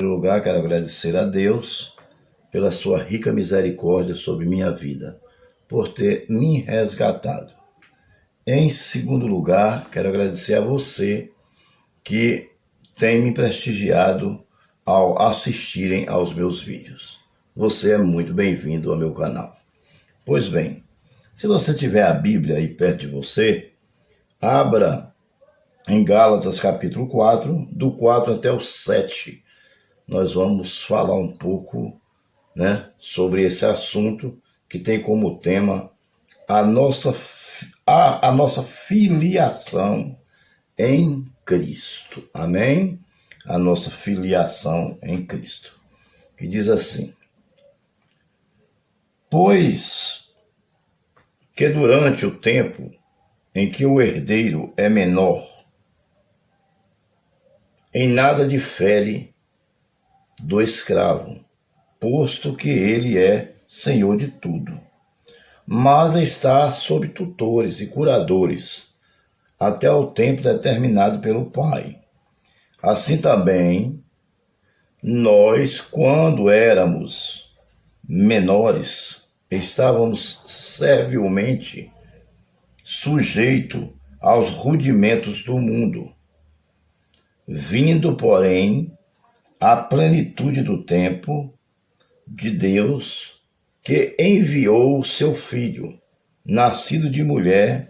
primeiro lugar, quero agradecer a Deus pela sua rica misericórdia sobre minha vida, por ter me resgatado. Em segundo lugar, quero agradecer a você que tem me prestigiado ao assistirem aos meus vídeos. Você é muito bem-vindo ao meu canal. Pois bem, se você tiver a Bíblia aí perto de você, abra em Gálatas capítulo 4, do 4 até o 7. Nós vamos falar um pouco, sobre esse assunto que tem como tema a nossa filiação em Cristo. Amém? A nossa filiação em Cristo. Que diz assim: pois que durante o tempo em que o herdeiro é menor, em nada difere do escravo, posto que ele é senhor de tudo, mas está sob tutores e curadores, até o tempo determinado pelo Pai. Assim também, nós, quando éramos menores, estávamos servilmente sujeitos aos rudimentos do mundo. Vindo, porém, a plenitude do tempo de Deus, que enviou o seu Filho, nascido de mulher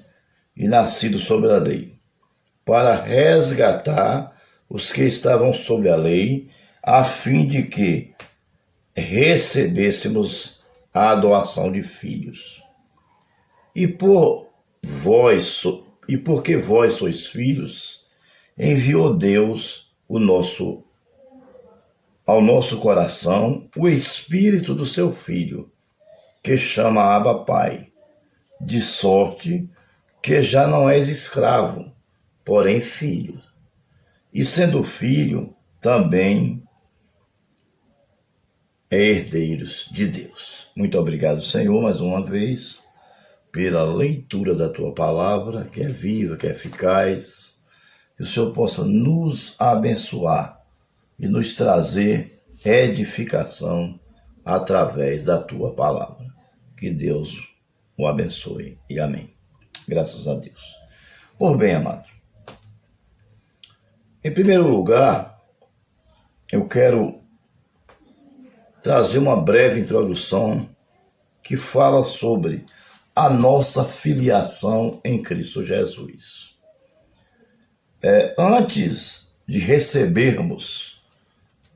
e nascido sob a lei, para resgatar os que estavam sob a lei, a fim de que recebêssemos a adoção de filhos. E porque vós sois filhos, enviou Deus ao nosso coração o Espírito do seu Filho, que chama Abba Pai, de sorte que já não és escravo, porém filho. E sendo filho, também é herdeiros de Deus. Muito obrigado, Senhor, mais uma vez, pela leitura da tua palavra, que é viva, que é eficaz, que o Senhor possa nos abençoar e nos trazer edificação através da tua palavra. Que Deus o abençoe e amém. Graças a Deus. Por bem, amados, em primeiro lugar, eu quero trazer uma breve introdução que fala sobre a nossa filiação em Cristo Jesus. Antes de recebermos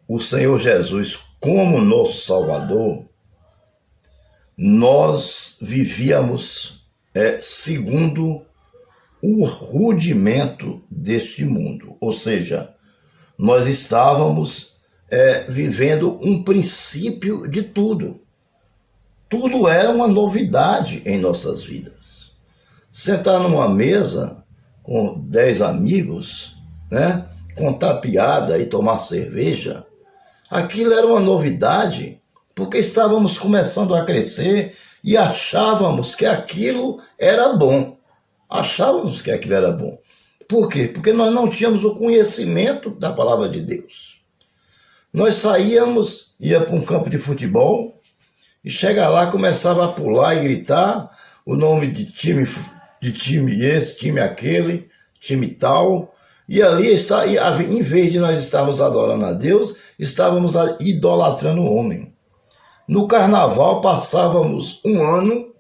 o Senhor Jesus como nosso Salvador, nós vivíamos segundo o rudimento deste mundo, ou seja, nós estávamos vivendo um princípio de tudo. Tudo era uma novidade em nossas vidas. Sentar numa mesa com 10 amigos, contar piada e tomar cerveja, aquilo era uma novidade, porque estávamos começando a crescer e achávamos que aquilo era bom. Por quê? Porque nós não tínhamos o conhecimento da palavra de Deus. Nós saíamos, ia para um campo de futebol, e chega lá, começava a pular e gritar o nome de time esse, time aquele, time tal. E ali, em vez de nós estarmos adorando a Deus, estávamos idolatrando o homem. No carnaval, passávamos um ano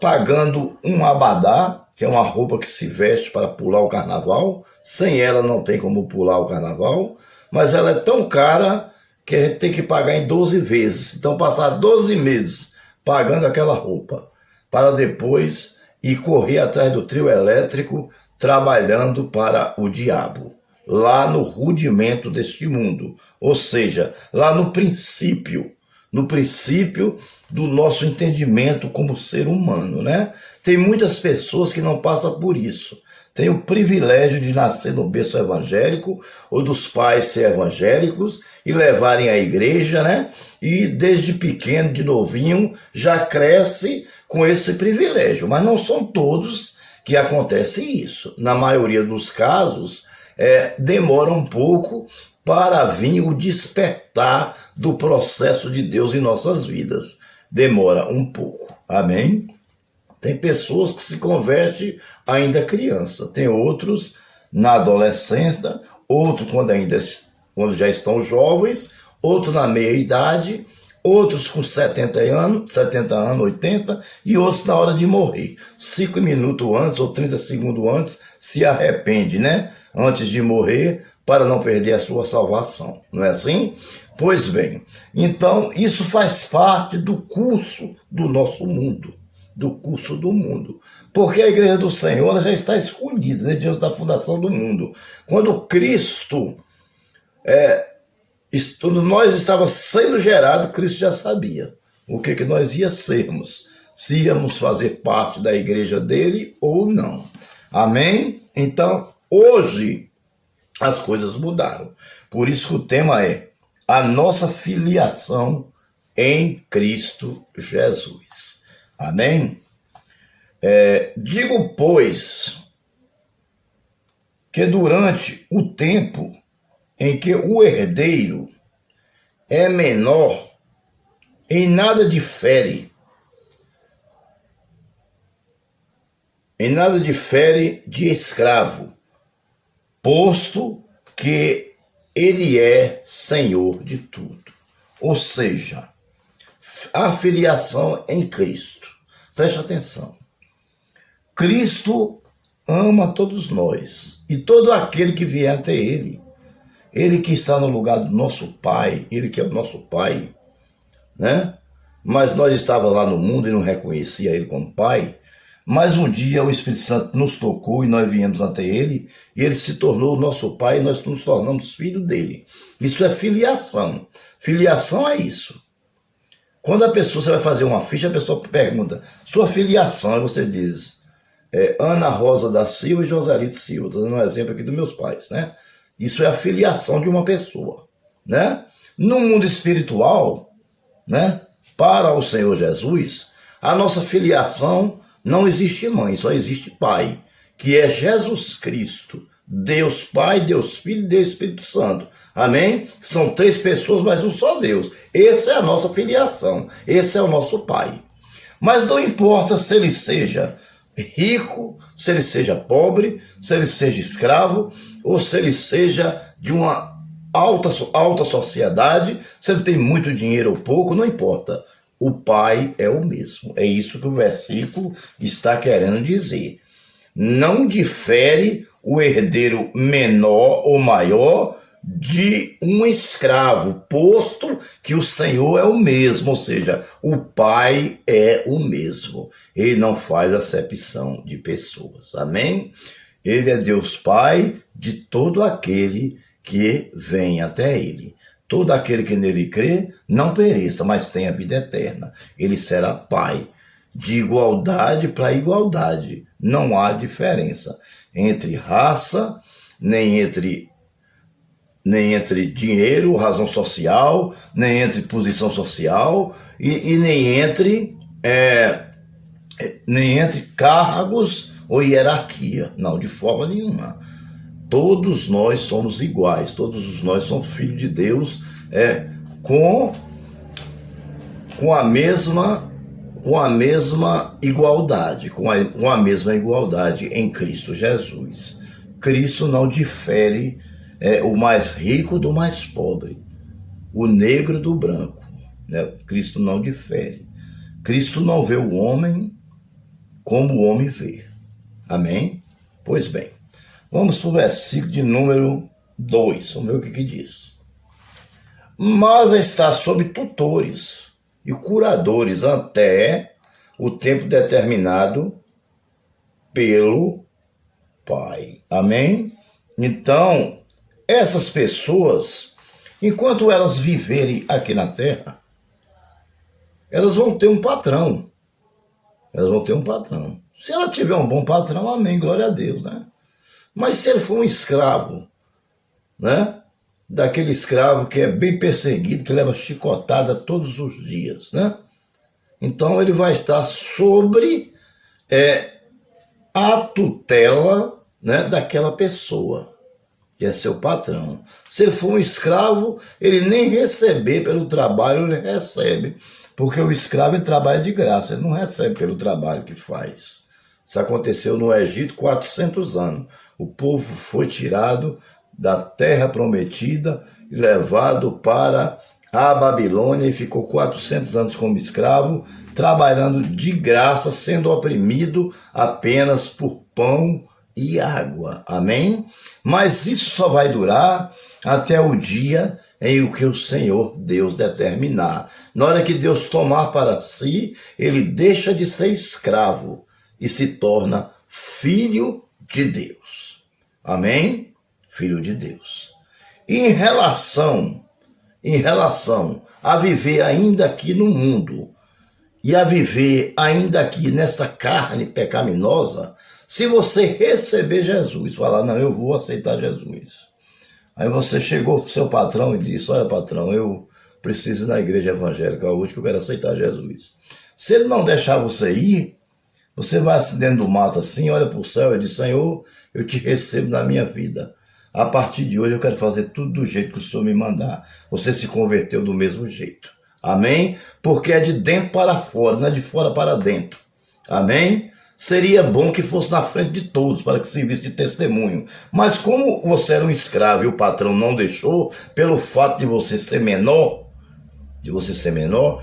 pagando um abadá, que é uma roupa que se veste para pular o carnaval. Sem ela não tem como pular o carnaval, mas ela é tão cara que a gente tem que pagar em 12 vezes. Então, passar 12 meses pagando aquela roupa, para depois ir correr atrás do trio elétrico, trabalhando para o diabo, lá no rudimento deste mundo, ou seja, lá no princípio do nosso entendimento como ser humano, Tem muitas pessoas que não passam por isso. Tem o privilégio de nascer no berço evangélico, ou dos pais ser evangélicos e levarem à igreja, E desde pequeno, de novinho, já cresce com esse privilégio. Mas não são todos que acontece isso. Na maioria dos casos, demora um pouco para vir o despertar do processo de Deus em nossas vidas. Demora um pouco, amém? Tem pessoas que se convertem ainda criança, tem outros na adolescência, outros quando já estão jovens, outros na meia-idade, outros com 70 anos, 80, e outros na hora de morrer. 5 minutos antes ou 30 segundos antes, se arrepende, né? Antes de morrer, para não perder a sua salvação. Não é assim? Pois bem, então isso faz parte do curso do nosso mundo, do curso do mundo. Porque a igreja do Senhor ela já está escolhida, né, diante da fundação do mundo. Quando Cristo, quando nós estávamos sendo gerados, Cristo já sabia o que nós ia sermos, se íamos fazer parte da igreja dele ou não. Amém? Então, hoje, as coisas mudaram. Por isso que o tema é a nossa filiação em Cristo Jesus. Amém? Digo, pois, que durante o tempo em que o herdeiro é menor, em nada difere de escravo, posto que ele é senhor de tudo. Ou seja, a filiação em Cristo. Preste atenção. Cristo ama todos nós e todo aquele que vier até ele. Ele que está no lugar do nosso Pai, ele que é o nosso Pai, né? Mas nós estávamos lá no mundo e não reconhecia ele como Pai. Mas um dia o Espírito Santo nos tocou e nós viemos até ele, e ele se tornou o nosso Pai e nós nos tornamos filhos dele. Isso é filiação. Filiação é isso. Quando você vai fazer uma ficha, a pessoa pergunta, sua filiação, aí você diz, Ana Rosa da Silva e Joselito Silva. Estou dando um exemplo aqui dos meus pais, né? Isso é a filiação de uma pessoa, né? No mundo espiritual, né? Para o Senhor Jesus, a nossa filiação não existe mãe, só existe Pai, que é Jesus Cristo, Deus Pai, Deus Filho e Deus Espírito Santo. Amém? São 3 pessoas, mas um só Deus. Essa é a nossa filiação, esse é o nosso Pai. Mas não importa se ele seja rico, se ele seja pobre, se ele seja escravo, ou se ele seja de uma alta sociedade, se ele tem muito dinheiro ou pouco, não importa. O Pai é o mesmo. É isso que o versículo está querendo dizer. Não difere o herdeiro menor ou maior de um escravo, posto que o Senhor é o mesmo, ou seja, o Pai é o mesmo. Ele não faz acepção de pessoas. Amém? Ele é Deus Pai de todo aquele que vem até ele. Todo aquele que nele crê não pereça, mas tenha vida eterna. Ele será Pai. De igualdade para igualdade. Não há diferença entre raça, nem entre dinheiro, razão social, nem entre posição social e nem entre cargos ou hierarquia. Não, de forma nenhuma. Todos nós somos iguais, todos nós somos filhos de Deus, com a mesma igualdade, com a mesma igualdade em Cristo Jesus. Cristo não difere o mais rico do mais pobre, o negro do branco, né? Cristo não difere. Cristo não vê o homem como o homem vê. Amém? Pois bem. Vamos para o versículo de número 2. Vamos ver o que diz. Mas está sob tutores e curadores até o tempo determinado pelo Pai. Amém? Então, essas pessoas, enquanto elas viverem aqui na terra, elas vão ter um patrão. Elas vão ter um patrão. Se ela tiver um bom patrão, amém, glória a Deus, né? Mas se ele for um escravo, né? Daquele escravo que é bem perseguido, que leva chicotada todos os dias, né? Então ele vai estar sobre a tutela, né, daquela pessoa. que é seu patrão. Se ele for um escravo, ele nem receber pelo trabalho, ele recebe. Porque o escravo ele trabalha de graça, ele não recebe pelo trabalho que faz. Isso aconteceu no Egito 400 anos. O povo foi tirado da terra prometida e levado para a Babilônia e ficou 400 anos como escravo, trabalhando de graça, sendo oprimido apenas por pão e água. Amém? Mas isso só vai durar até o dia em que o Senhor Deus determinar. Na hora que Deus tomar para si, ele deixa de ser escravo e se torna filho de Deus. Amém? Filho de Deus. E em relação a viver ainda aqui no mundo e a viver ainda aqui nesta carne pecaminosa, se você receber Jesus, falar, não, eu vou aceitar Jesus. Aí você chegou para o seu patrão e disse, olha patrão, eu preciso ir na igreja evangélica hoje que eu quero aceitar Jesus. Se ele não deixar você ir, você vai dentro do mato assim, olha para o céu e diz, Senhor, eu te recebo na minha vida. A partir de hoje eu quero fazer tudo do jeito que o Senhor me mandar. Você se converteu do mesmo jeito. Amém? Porque é de dentro para fora, não é de fora para dentro. Amém? Seria bom que fosse na frente de todos, para que servisse de testemunho. Mas como você era um escravo e o patrão não deixou, pelo fato de você ser menor,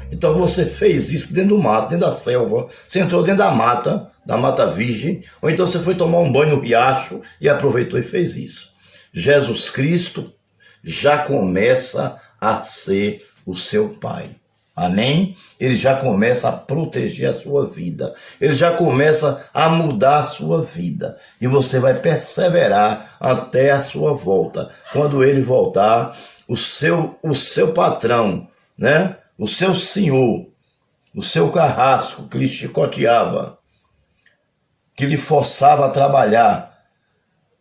então você fez isso dentro do mato, dentro da selva. Você entrou dentro da mata virgem, ou então você foi tomar um banho no riacho e aproveitou e fez isso. Jesus Cristo já começa a ser o seu Pai. Amém? Ele já começa a proteger a sua vida. Ele já começa a mudar a sua vida. E você vai perseverar até a sua volta. Quando ele voltar, o seu patrão, né? O seu senhor, o seu carrasco que lhe chicoteava, que lhe forçava a trabalhar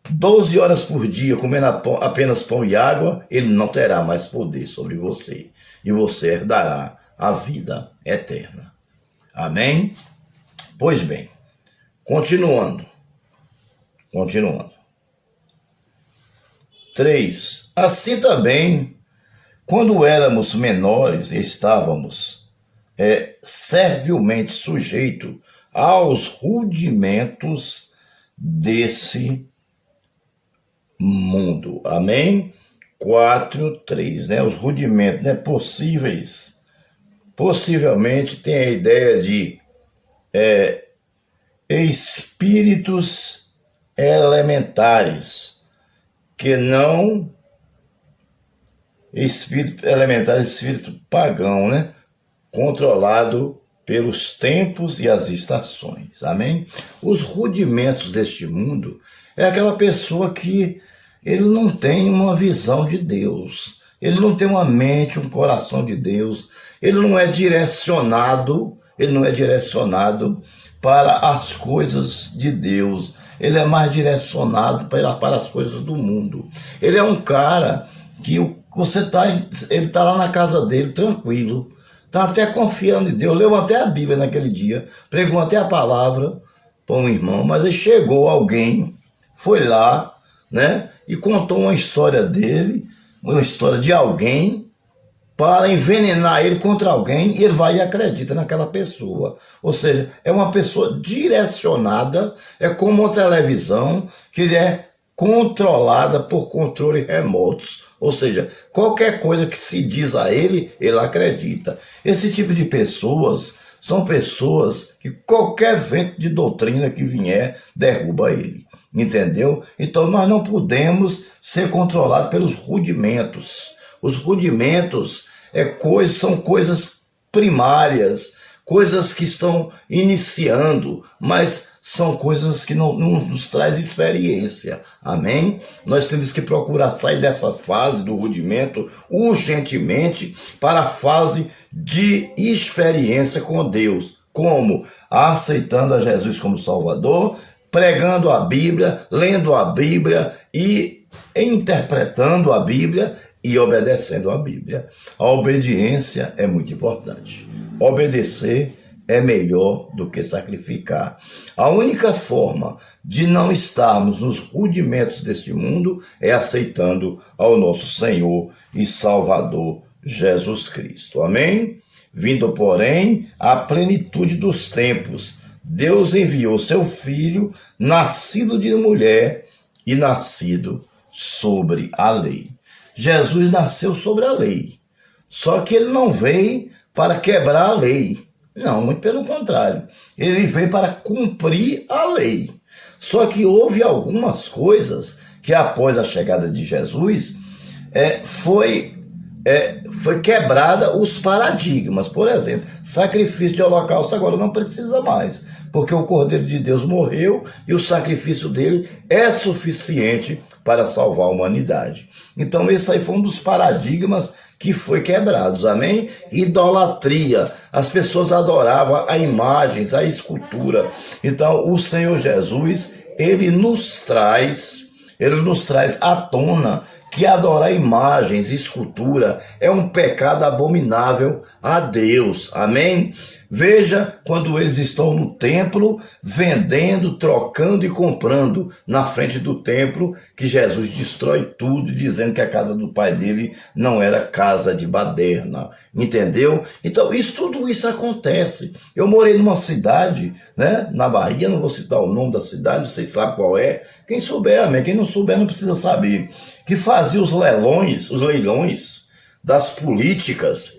12 horas por dia, comendo apenas pão e água, ele não terá mais poder sobre você. E você herdará a vida eterna. Amém? Pois bem, continuando. 3. Assim também, quando éramos menores, estávamos servilmente sujeitos aos rudimentos desse mundo. Amém? 4:3, né? Os rudimentos, né? Possivelmente tem a ideia de espíritos elementares, que não espírito pagão, né? Controlado pelos tempos e as estações. Amém? Os rudimentos deste mundo é aquela pessoa que ele não tem uma visão de Deus, ele não tem uma mente, um coração de Deus, ele não é direcionado para as coisas de Deus, ele é mais direcionado para as coisas do mundo. Ele é um cara que ele está lá na casa dele, tranquilo, está até confiando em Deus, leu até a Bíblia naquele dia, pregou até a palavra para um irmão, mas aí chegou alguém, foi lá, né, e contou uma história dele, uma história de alguém, para envenenar ele contra alguém, e ele vai e acredita naquela pessoa. Ou seja, é uma pessoa direcionada, é como uma televisão que é controlada por controles remotos. Ou seja, qualquer coisa que se diz a ele, ele acredita. Esse tipo de pessoas são pessoas que qualquer vento de doutrina que vier, derruba ele. Entendeu? Então nós não podemos ser controlados pelos rudimentos. Os rudimentos são coisas primárias, coisas que estão iniciando, mas são coisas que não nos traz experiência. Amém? Nós temos que procurar sair dessa fase do rudimento urgentemente para a fase de experiência com Deus. Como? Aceitando a Jesus como Salvador, pregando a Bíblia, lendo a Bíblia e interpretando a Bíblia e obedecendo a Bíblia. A obediência é muito importante. Obedecer é melhor do que sacrificar. A única forma de não estarmos nos rudimentos deste mundo é aceitando ao nosso Senhor e Salvador Jesus Cristo. Amém? Vindo, porém, à plenitude dos tempos, Deus enviou seu Filho, nascido de mulher e nascido sobre a lei. Jesus nasceu sobre a lei, só que ele não veio para quebrar a lei. Não, muito pelo contrário. Ele veio para cumprir a lei. Só que houve algumas coisas que após a chegada de Jesus foi quebrada os paradigmas. Por exemplo, sacrifício de holocausto agora não precisa mais, porque o Cordeiro de Deus morreu e o sacrifício dele é suficiente para salvar a humanidade. Então esse aí foi um dos paradigmas que foi quebrados, amém? Idolatria, as pessoas adoravam a imagens, a escultura. Então o Senhor Jesus, ele nos traz à tona que adorar imagens, escultura, é um pecado abominável a Deus, amém? Veja quando eles estão no templo, vendendo, trocando e comprando na frente do templo, que Jesus destrói tudo, dizendo que a casa do pai dele não era casa de baderna, entendeu? Então tudo isso acontece. Eu morei numa cidade, né, na Bahia, não vou citar o nome da cidade, vocês sabem qual é, quem souber, amém, quem não souber não precisa saber, que fazia os leilões das políticas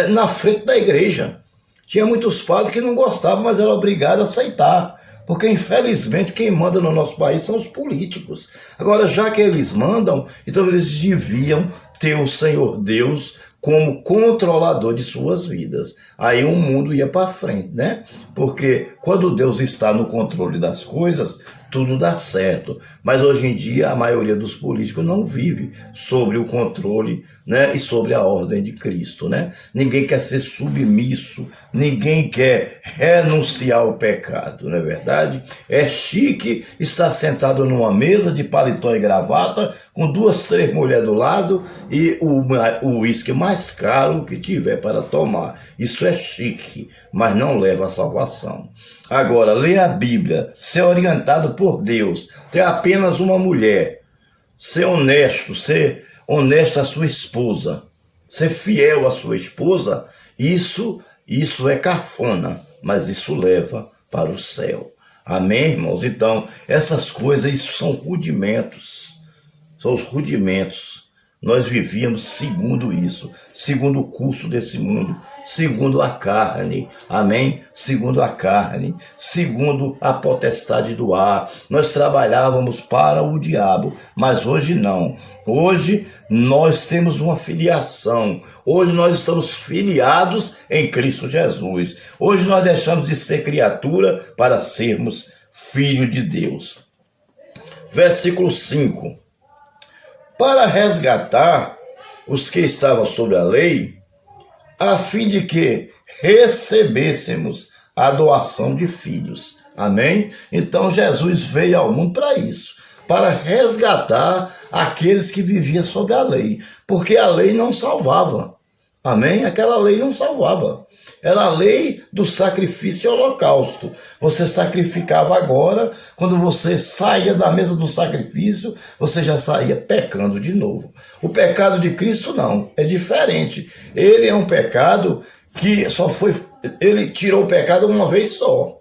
na frente da igreja. Tinha muitos padres que não gostavam, mas eram obrigados a aceitar, porque infelizmente quem manda no nosso país são os políticos. Agora, já que eles mandam, então eles deviam ter o Senhor Deus como controlador de suas vidas. Aí o mundo ia para frente, né? Porque quando Deus está no controle das coisas, tudo dá certo. Mas hoje em dia a maioria dos políticos não vive sobre o controle, né, e sobre a ordem de Cristo, né? Ninguém quer ser submisso, ninguém quer renunciar ao pecado, não é verdade? É chique estar sentado numa mesa de paletó e gravata com 2, 3 mulheres do lado e o uísque mais caro que tiver para tomar. Isso é chique, mas não leva à salvação. Agora, ler a Bíblia, ser orientado por Deus, ter apenas uma mulher, ser honesto à sua esposa, ser fiel à sua esposa, isso é cafona, mas isso leva para o céu. Amém, irmãos? Então, essas coisas, isso são rudimentos, são os rudimentos. Nós vivíamos segundo isso, segundo o curso desse mundo, segundo a carne, amém? Segundo a carne, segundo a potestade do ar. Nós trabalhávamos para o diabo, mas hoje não. Hoje nós temos uma filiação, hoje nós estamos filiados em Cristo Jesus. Hoje nós deixamos de ser criatura para sermos filho de Deus. Versículo 5. Para resgatar os que estavam sob a lei, a fim de que recebêssemos a doação de filhos. Amém? Então Jesus veio ao mundo para isso, para resgatar aqueles que viviam sob a lei, porque a lei não salvava. Amém? Aquela lei não salvava. Era a lei do sacrifício e holocausto. Você sacrificava agora, quando você saía da mesa do sacrifício, você já saía pecando de novo. O pecado de Cristo não, é diferente. Ele é um pecado que ele tirou o pecado uma vez só.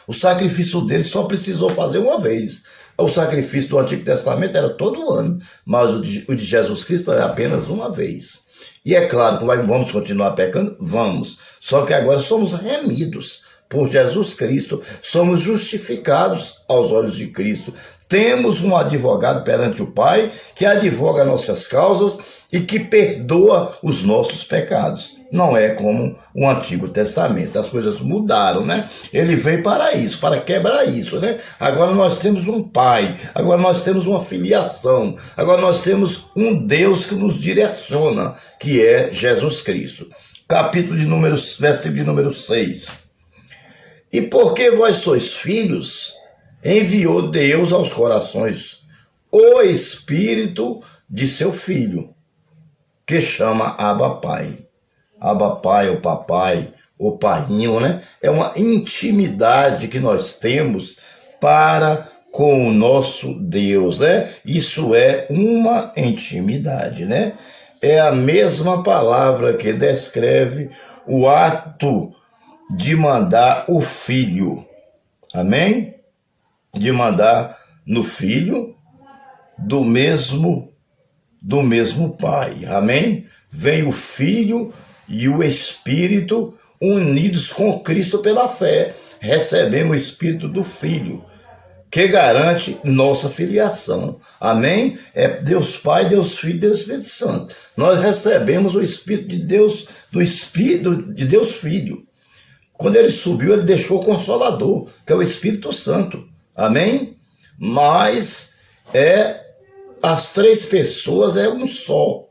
O sacrifício dele só precisou fazer uma vez. O sacrifício do Antigo Testamento era todo ano, mas o de Jesus Cristo é apenas uma vez. E é claro que vamos continuar pecando? Vamos. Só que agora somos remidos por Jesus Cristo, somos justificados aos olhos de Cristo. Temos um advogado perante o Pai que advoga nossas causas e que perdoa os nossos pecados. Não é como o Antigo Testamento, as coisas mudaram, né? Ele veio para isso, para quebrar isso, né? Agora nós temos um Pai, agora nós temos uma filiação, agora nós temos um Deus que nos direciona, que é Jesus Cristo. Versículo de número 6. E porque vós sois filhos, enviou Deus aos corações o Espírito de seu Filho, que chama Abba Pai. Abba Pai, o papai, ou painho, né? É uma intimidade que nós temos para com o nosso Deus, né? Isso é uma intimidade, né? É a mesma palavra que descreve o ato de mandar o filho, amém? De mandar no filho do mesmo pai, amém? Vem o filho e o Espírito unidos com Cristo pela fé. Recebemos o Espírito do Filho, que garante nossa filiação. Amém? É Deus Pai, Deus Filho, Deus Espírito Santo. Nós recebemos o Espírito de Deus, do Espírito de Deus Filho. Quando ele subiu, ele deixou o Consolador, que é o Espírito Santo. Amém? Mas as três pessoas é um só.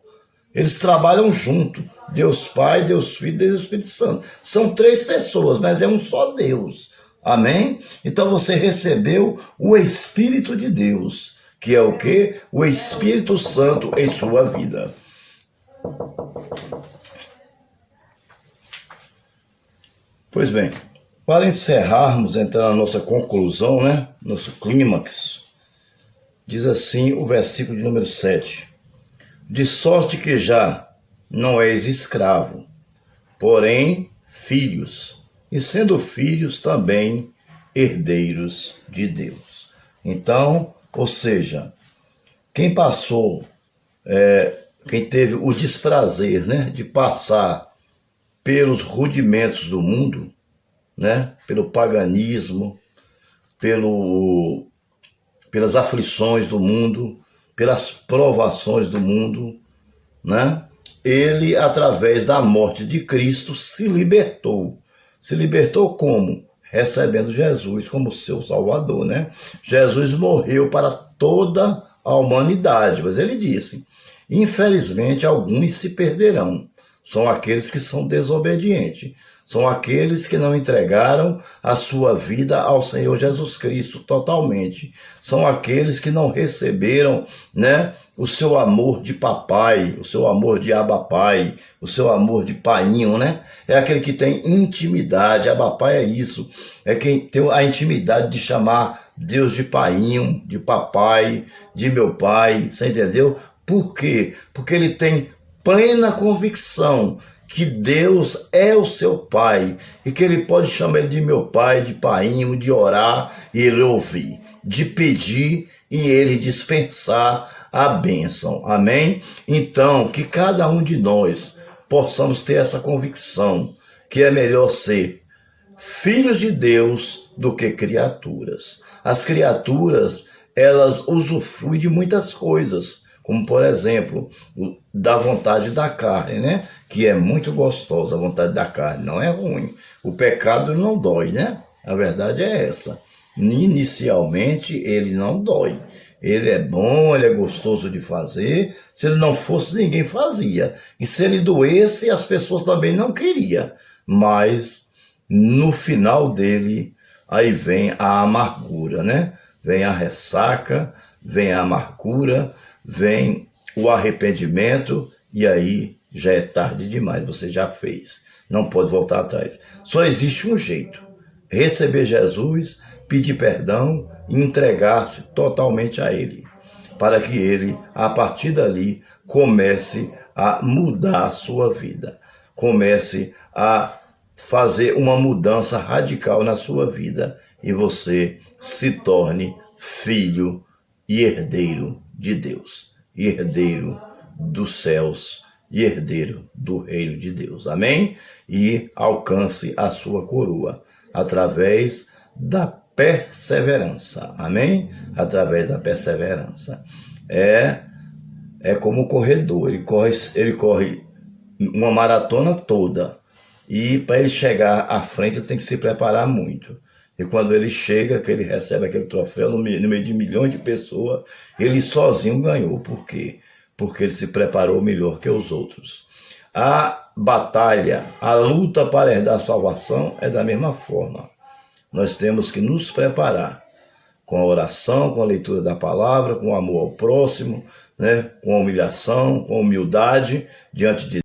Eles trabalham junto. Deus Pai, Deus Filho, Deus Espírito Santo. São três pessoas, mas é um só Deus. Amém? Então você recebeu o Espírito de Deus, que é o quê? O Espírito Santo em sua vida. Pois bem, para encerrarmos, entrar na nossa conclusão, né? Nosso clímax, diz assim o versículo de número 7. De sorte que já não és escravo, porém filhos, e sendo filhos também herdeiros de Deus. Então, ou seja, quem passou, quem teve o desprazer, né, de passar pelos rudimentos do mundo, né, pelo paganismo, pelas aflições do mundo, pelas provações do mundo, né, ele, através da morte de Cristo, se libertou. Se libertou como? Recebendo Jesus como seu Salvador, né? Jesus morreu para toda a humanidade, mas ele disse, infelizmente alguns se perderão. São aqueles que são desobedientes. São aqueles que não entregaram a sua vida ao Senhor Jesus Cristo totalmente. São aqueles que não receberam, né, o seu amor de papai, o seu amor de abapai, o seu amor de painho, né? É aquele que tem intimidade. Abapai é isso. É quem tem a intimidade de chamar Deus de painho, de papai, de meu pai. Você entendeu? Por quê? Porque ele tem plena convicção que Deus é o seu pai e que ele pode chamar ele de meu pai, de painho, de orar e ele ouvir, de pedir e ele dispensar a bênção. Amém? Então, que cada um de nós possamos ter essa convicção que é melhor ser filhos de Deus do que criaturas. As criaturas, elas usufruem de muitas coisas, como, por exemplo, da vontade da carne, né? Que é muito gostosa, a vontade da carne, não é ruim. O pecado não dói, né? A verdade é essa. Inicialmente, ele não dói. Ele é bom, ele é gostoso de fazer. Se ele não fosse, ninguém fazia. E se ele doesse, as pessoas também não queriam. Mas, no final dele, aí vem a amargura, né? Vem a ressaca, vem a amargura, vem o arrependimento, e aí já é tarde demais, você já fez. Não pode voltar atrás. Só existe um jeito: receber Jesus, pedir perdão e entregar-se totalmente a Ele, para que Ele, a partir dali, comece a mudar a sua vida, comece a fazer uma mudança radical na sua vida e você se torne filho e herdeiro de Deus, e herdeiro dos céus, e herdeiro do reino de Deus. Amém? E alcance a sua coroa através da perseverança. Amém? Através da perseverança. É como o corredor, ele corre uma maratona toda. E para ele chegar à frente, ele tem que se preparar muito. E quando ele chega, que ele recebe aquele troféu no meio de milhões de pessoas, ele sozinho ganhou. Por quê? Porque ele se preparou melhor que os outros. A batalha, a luta para herdar a salvação é da mesma forma. Nós temos que nos preparar com a oração, com a leitura da palavra, com o amor ao próximo, né? Com a humilhação, com a humildade diante de